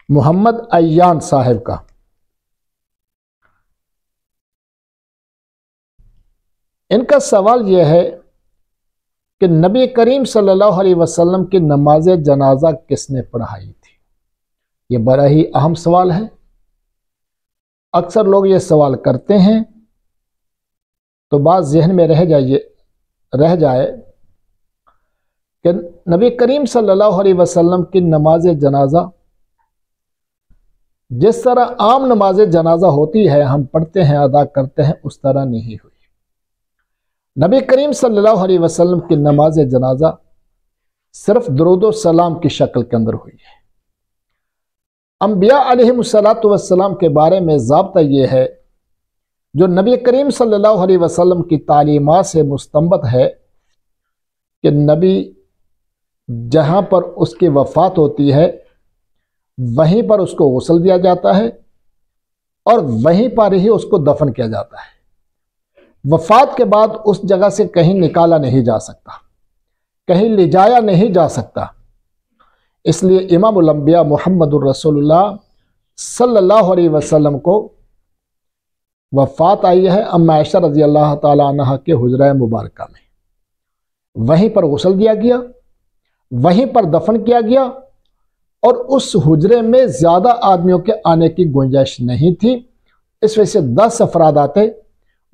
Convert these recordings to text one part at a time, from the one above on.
मोहम्मद अय्यान साहब का। इनका सवाल यह है कि नबी करीम सल्लल्लाहु अलैहि वसल्लम की नमाज जनाजा किसने पढ़ाई थी। ये बड़ा ही अहम सवाल है। अक्सर लोग ये सवाल करते हैं तो बात जहन में रह जाए कि नबी करीम सल्लल्लाहु अलैहि वसल्लम की नमाज जनाजा जिस तरह आम नमाज जनाजा होती है, हम पढ़ते हैं, अदा करते हैं, उस तरह नहीं हुई। नबी करीम सल्लल्लाहु अलैहि वसल्लम की नमाज जनाजा सिर्फ दुरूद व सलाम की शक्ल के अंदर हुई है। अंबिया अलैहिमुस्सलातु वस्सलाम के बारे में ज़ाब्ता यह है, जो नबी करीम सल्लल्लाहु अलैहि वसल्लम की तालीमात से मुस्तंबत है, कि नबी जहाँ पर उसकी वफ़ात होती है वहीं पर उसको गुस्ल दिया जाता है और वहीं पर ही उसको दफन किया जाता है। वफ़ात के बाद उस जगह से कहीं निकाला नहीं जा सकता, कहीं ले जाया नहीं जा सकता। इसलिए इमामुल अंबिया मुहम्मदुर रसूलुल्लाह सल्लल्लाहु अलैहि वसल्लम को वफ़ात आई है अम्मा आयशा रज़ी अल्लाह ताला अन्हा के हुजरा मुबारका में। वहीं पर गुस्ल दिया गया, वहीं पर दफन किया गया और उस हुजरे में ज़्यादा आदमियों के आने की गुंजाइश नहीं थी। इस वजह से 10 अफराद आते,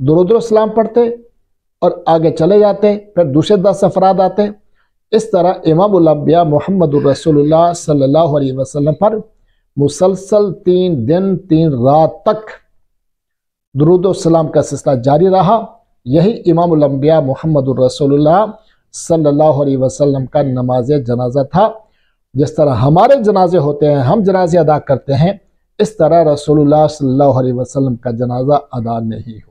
दुरूद व सलाम पढ़ते और आगे चले जाते, फिर दूसरे 10 अफराद आते। इस तरह इमामुल अंबिया मुहम्मदुर रसूलुल्लाह सल्लल्लाहु अलैहि वसल्लम पर मुसलसल 3 दिन 3 रात तक दुरूद व सलाम का सिलसिला जारी रहा। यही इमामुल अंबिया मुहम्मदुर रसूलुल्लाह सल्लल्लाहु अलैहि वसल्लम का नमाज जनाजा था। जिस तरह हमारे जनाजे होते हैं, हम जनाजे अदा करते हैं, इस तरह रसूलुल्लाह सल्लल्लाहु अलैहि वसल्लम का जनाजा अदा नहीं हुआ।